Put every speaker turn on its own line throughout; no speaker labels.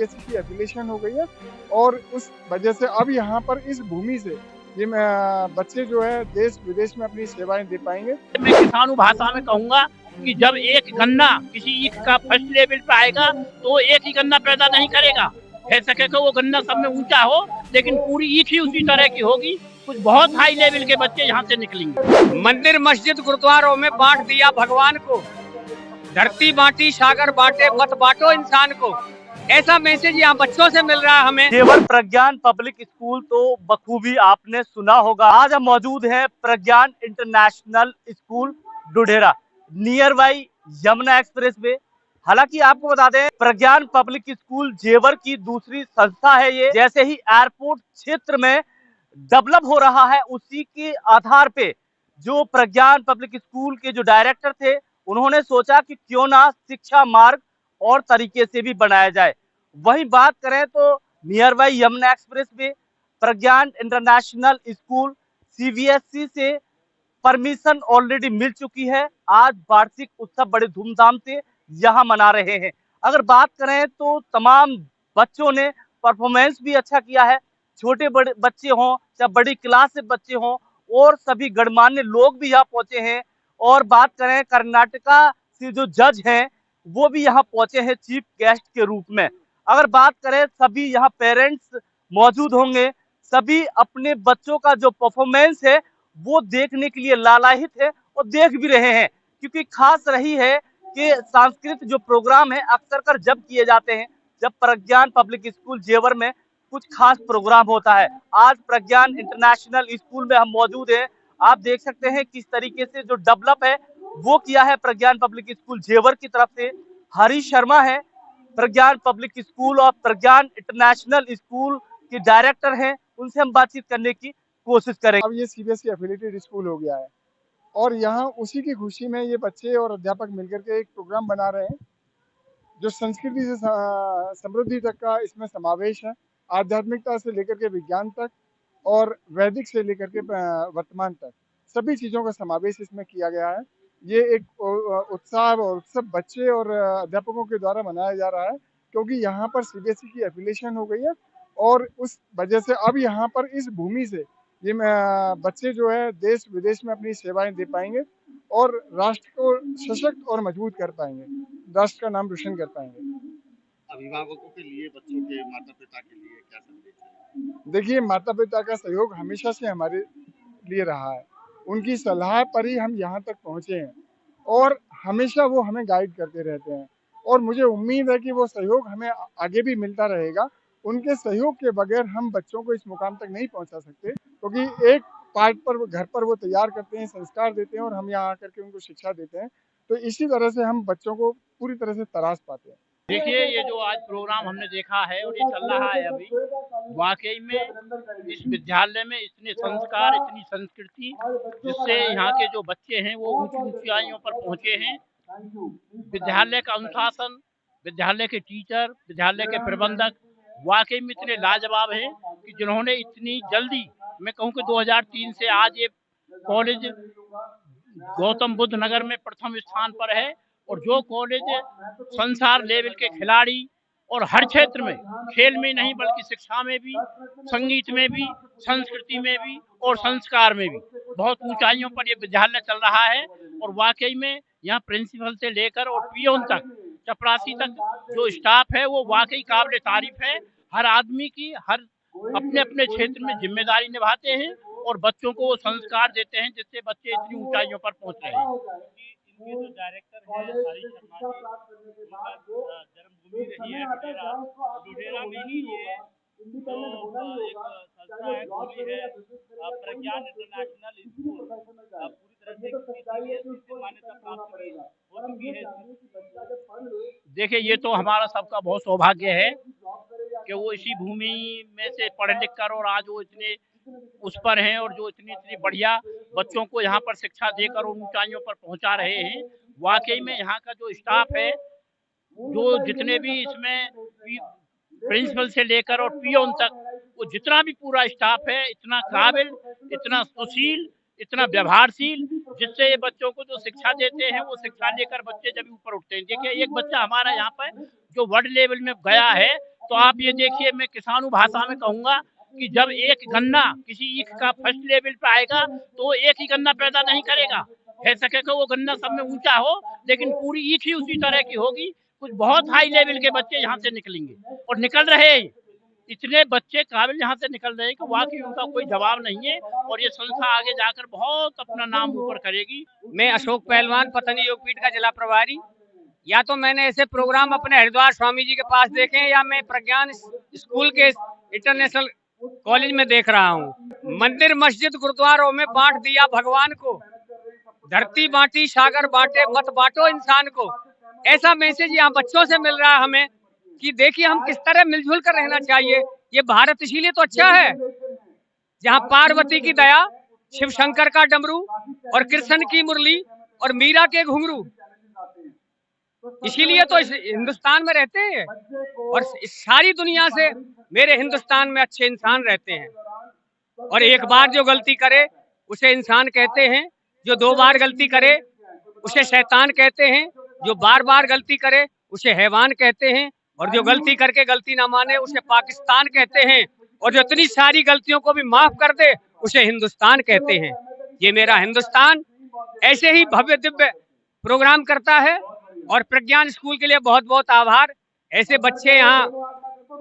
CBSE की affiliation हो गई है और उस वजह से अब यहाँ पर इस भूमि से ये बच्चे जो है देश विदेश में अपनी सेवाएं दे पाएंगे।
मैं किसानों भाषा में कहूँगा कि जब एक गन्ना किसी ईख का फर्स्ट लेवल पे आएगा तो एक ही गन्ना पैदा नहीं करेगा, कह सके कि वो गन्ना सब में ऊंचा हो, लेकिन पूरी ईख ही उसी तरह की होगी। कुछ बहुत हाई लेवल के बच्चे यहाँ से निकलेंगे।
मंदिर मस्जिद गुरुद्वारों में बांट दिया भगवान को, धरती बांटी सागर बांटे मत बांटो इंसान को, ऐसा मैसेज यहाँ बच्चों से मिल रहा है हमें।
जेवर प्रज्ञान पब्लिक स्कूल तो बखूबी आपने सुना होगा। आज हम मौजूद हैं Pragyan international school Dudhera, near by Yamuna expressway. हालांकि आपको बता दें प्रज्ञान पब्लिक स्कूल जेवर की दूसरी संस्था है ये। जैसे ही एयरपोर्ट क्षेत्र में डेवलप हो रहा है उसी के आधार पे जो प्रज्ञान पब्लिक स्कूल के जो डायरेक्टर थे उन्होंने सोचा कि क्यों ना शिक्षा मार्ग और तरीके से भी बनाया जाए। वहीं बात करें तो near by Yamuna express way Pragyan international school CBSE से परमिशन ऑलरेडी मिल चुकी है। आज वार्षिक उत्सव बड़े धूमधाम से यहाँ मना रहे हैं। अगर बात करें तो तमाम बच्चों ने परफॉर्मेंस भी अच्छा किया है, छोटे बड़े बच्चे हों या बड़ी क्लास से बच्चे हों, और सभी गणमान्य लोग भी यहाँ पहुंचे हैं। और बात करें कर्नाटका से जो जज हैं वो भी यहाँ पहुंचे हैं चीफ गेस्ट के रूप में। अगर बात करें सभी यहाँ पेरेंट्स मौजूद होंगे, सभी अपने बच्चों का जो परफॉर्मेंस है वो देखने के लिए लालायित है और देख भी रहे हैं, क्योंकि खास रही है कि सांस्कृतिक जो प्रोग्राम है अक्सर कर जब किए जाते हैं जब प्रज्ञान पब्लिक स्कूल जेवर में कुछ खास प्रोग्राम होता है। आज प्रज्ञान इंटरनेशनल स्कूल में हम मौजूद हैं। आप देख सकते हैं किस तरीके से जो डेवलप है वो किया है प्रज्ञान पब्लिक स्कूल जेवर की तरफ से। हरीश शर्मा है प्रज्ञान पब्लिक स्कूल और प्रज्ञान इंटरनेशनल स्कूल के डायरेक्टर हैं, उनसे हम बातचीत करने की कोशिश करेंगे।
अब ये सीबीएसई एफिलिएटेड स्कूल हो गया है और यहाँ उसी की खुशी में ये बच्चे और अध्यापक मिलकर के एक प्रोग्राम बना रहे हैं जो संस्कृति से समृद्धि तक का इसमें समावेश है, आध्यात्मिकता से लेकर के विज्ञान तक और वैदिक से लेकर के वर्तमान तक सभी चीज़ों का समावेश इसमें किया गया है। ये एक उत्साह और उत्सव बच्चे और अध्यापकों के द्वारा मनाया जा रहा है क्योंकि यहाँ पर सीबीएसई की एफिलिएशन हो गई है और उस वजह से अब यहाँ पर इस भूमि से ये बच्चे जो है देश विदेश में अपनी सेवाएं दे पाएंगे और राष्ट्र को सशक्त और मजबूत कर पाएंगे, राष्ट्र का नाम रोशन कर पाएंगे।
अभिभावकों के लिए, बच्चों के माता पिता के लिए क्या संदेश है?
देखिए, माता पिता का सहयोग हमेशा से हमारे लिए रहा है, उनकी सलाह पर ही हम यहाँ तक पहुँचे हैं और हमेशा वो हमें गाइड करते रहते हैं और मुझे उम्मीद है कि वो सहयोग हमें आगे भी मिलता रहेगा। उनके सहयोग के बगैर हम बच्चों को इस मुकाम तक नहीं पहुंचा सकते, क्योंकि एक पार्ट पर घर पर वो तैयार करते हैं, संस्कार देते हैं और हम यहाँ आकर के उनको शिक्षा देते हैं। तो इसी तरह से हम बच्चों को पूरी तरह से तराश पाते हैं।
देखिए, ये जो आज प्रोग्राम हमने देखा है और ये चल रहा है अभी, वाकई में इस विद्यालय में इतने संस्कार, इतनी संस्कृति, जिससे यहाँ के जो बच्चे हैं वो ऊंची ऊंचाइयों पर पहुंचे हैं। विद्यालय का अनुशासन, विद्यालय के टीचर, विद्यालय के प्रबंधक वाकई में इतने लाजवाब हैं कि जिन्होंने इतनी जल्दी, मैं कहूँ कि 2003 से आज ये कॉलेज गौतम बुद्ध नगर में प्रथम स्थान पर है और जो कॉलेज संसार लेवल के खिलाड़ी और हर क्षेत्र में, खेल में नहीं बल्कि शिक्षा में भी, संगीत में भी, संस्कृति में भी और संस्कार में भी बहुत ऊंचाइयों पर ये विद्यालय चल रहा है। और वाकई में यहाँ प्रिंसिपल से लेकर और पियोन तक, चपरासी तक जो स्टाफ है वो वाकई काबिल तारीफ है। हर आदमी की हर अपने अपने क्षेत्र में जिम्मेदारी निभाते हैं और बच्चों को वो संस्कार देते हैं जिससे बच्चे इतनी ऊंचाइयों पर पहुंच रहे हैं।
इनके जो डायरेक्टर है हरीश शर्मा जी, उनका जन्मभूमि रही है डुढेरा, डुढेरा में ही ये जो एक संस्था है खुली है प्रज्ञान इंटरनेशनल स्कूल, पूरी तरह से सीबीएसई से मान्यता प्राप्त हो चुकी है।
देखिए, ये तो हमारा सबका बहुत सौभाग्य है कि वो इसी भूमि में से पढ़ लिख कर और आज वो इतने उस पर हैं और जो इतनी बढ़िया बच्चों को यहाँ पर शिक्षा देकर उन ऊंचाइयों पर पहुंचा रहे हैं। वाकई में यहाँ का जो स्टाफ है, जो जितने भी इसमें प्रिंसिपल से लेकर और पियोन तक, वो जितना भी पूरा स्टाफ है, इतना काबिल, इतना सुशील, इतना व्यवहारशील, जिससे ये बच्चों को जो शिक्षा देते हैं वो शिक्षा लेकर बच्चे जब ऊपर उठते हैं। देखिए, एक बच्चा हमारा यहाँ पर जो वर्ल्ड लेवल में गया है तो आप ये देखिए, मैं किसानू भाषा में कहूंगा कि जब एक गन्ना किसी ईख का फर्स्ट लेवल पे आएगा तो वो एक ही गन्ना पैदा नहीं करेगा, कह सके कि वो गन्ना सब में ऊंचा हो, लेकिन पूरी ईख ही उसी तरह की होगी। कुछ बहुत हाई लेवल के बच्चे यहाँ से निकलेंगे और निकल रहे हैं। इतने बच्चे काबिल यहाँ से निकल रहे हैं कि वाकई उनका कोई जवाब नहीं है और ये संस्था आगे जाकर बहुत अपना नाम ऊपर करेगी।
मैं अशोक पहलवान, पतनी योगपीठ का जिला प्रभारी। या तो मैंने ऐसे प्रोग्राम अपने हरिद्वार स्वामी जी के पास देखे हैं या मैं प्रज्ञान स्कूल के इंटरनेशनल कॉलेज में देख रहा हूँ। मंदिर मस्जिद गुरुद्वारों में बांट दिया भगवान को, धरती बांटी सागर बांटे मत बांटो इंसान को। ऐसा मैसेज यहाँ बच्चों से मिल रहा है हमें कि देखिए हम किस तरह मिलजुल कर रहना चाहिए। ये भारत इसीलिए तो अच्छा है जहाँ पार्वती की दया, शिव शंकर का डमरू और कृष्ण की मुरली और मीरा के घुंघरू, इसीलिए तो इस हिंदुस्तान में रहते हैं और इस सारी दुनिया से मेरे हिंदुस्तान में अच्छे इंसान रहते हैं। और एक बार जो गलती करे उसे इंसान कहते हैं, जो 2 बार गलती करे उसे शैतान कहते हैं, जो बार बार गलती करे उसे हैवान कहते हैं, और जो गलती करके गलती ना माने उसे पाकिस्तान कहते हैं, और जो इतनी सारी गलतियों को भी माफ कर दे उसे हिंदुस्तान कहते हैं। ये मेरा हिंदुस्तान ऐसे ही भव्य दिव्य प्रोग्राम करता है और प्रज्ञान स्कूल के लिए बहुत बहुत आभार। ऐसे बच्चे यहाँ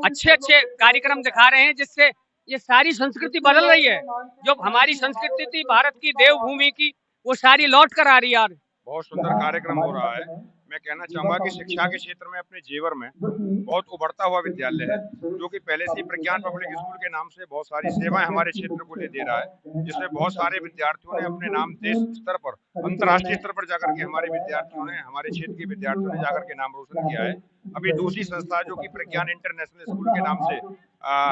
अच्छे अच्छे कार्यक्रम दिखा रहे हैं जिससे ये सारी संस्कृति बदल रही है। जो हमारी संस्कृति थी भारत की देवभूमि की, वो सारी लौट कर आ रही है।
बहुत सुंदर कार्यक्रम हो रहा है। मैं कहना चाहूंगा कि शिक्षा के क्षेत्र में अपने जेवर में बहुत उभरता हुआ विद्यालय है, जो कि पहले से प्रज्ञान पब्लिक स्कूल के नाम से बहुत सारी सेवाएं हमारे क्षेत्र को ले दे रहा है, जिसमें बहुत सारे विद्यार्थियों ने अपने नाम देश स्तर पर, अंतर्राष्ट्रीय स्तर पर जाकर के हमारे विद्यार्थियों ने, हमारे क्षेत्र के विद्यार्थियों ने जाकर के नाम रोशन किया है। अभी दूसरी संस्था जो कि प्रज्ञान इंटरनेशनल स्कूल के नाम से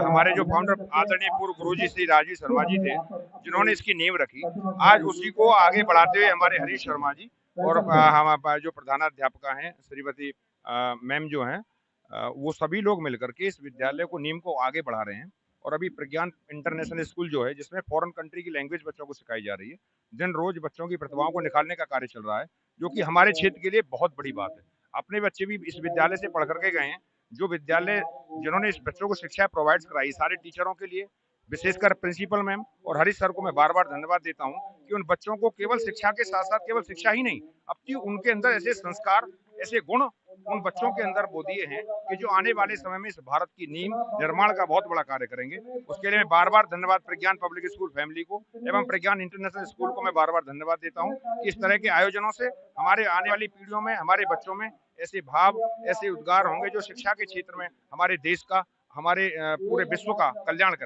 हमारे जो फाउंडर आदरणीय पूर्व गुरुजी श्री राजीव शर्मा जी थे, जिन्होंने इसकी नींव रखी, आज उसी को आगे बढ़ाते हुए हमारे हरीश शर्मा जी और हमारे जो प्रधानाध्यापिका हैं श्रीमती मैम जो हैं, वो सभी लोग मिलकर के इस विद्यालय को नींव को आगे बढ़ा रहे हैं। और अभी प्रज्ञान इंटरनेशनल स्कूल जो है, जिसमें फॉरेन कंट्री की लैंग्वेज बच्चों को सिखाई जा रही है, दिन रोज बच्चों की प्रतिभाओं को निकालने का कार्य चल रहा है, जो कि हमारे क्षेत्र के लिए बहुत बड़ी बात है। अपने बच्चे भी इस विद्यालय से पढ़ करके गए हैं। जो विद्यालय जिन्होंने इस बच्चों को शिक्षा प्रोवाइड कराई, सारे टीचरों के लिए, विशेषकर प्रिंसिपल मैम और हरीश सर को मैं बार बार धन्यवाद देता हूं कि उन बच्चों को केवल शिक्षा के साथ साथ केवल शिक्षा ही नहीं, अपितु उनके अंदर ऐसे संस्कार, ऐसे गुण उन बच्चों के अंदर वो दिए हैं कि जो आने वाले समय में इस भारत की नींव निर्माण का बहुत बड़ा कार्य करेंगे। उसके लिए मैं बार बार धन्यवाद प्रज्ञान पब्लिक स्कूल फैमिली को एवं प्रज्ञान इंटरनेशनल स्कूल को मैं बार बार धन्यवाद देता हूँ कि इस तरह के आयोजनों से हमारे आने वाली पीढ़ियों में, हमारे बच्चों में ऐसे भाव, ऐसे उद्गार होंगे जो शिक्षा के क्षेत्र में हमारे देश का, हमारे पूरे विश्व का कल्याण करें।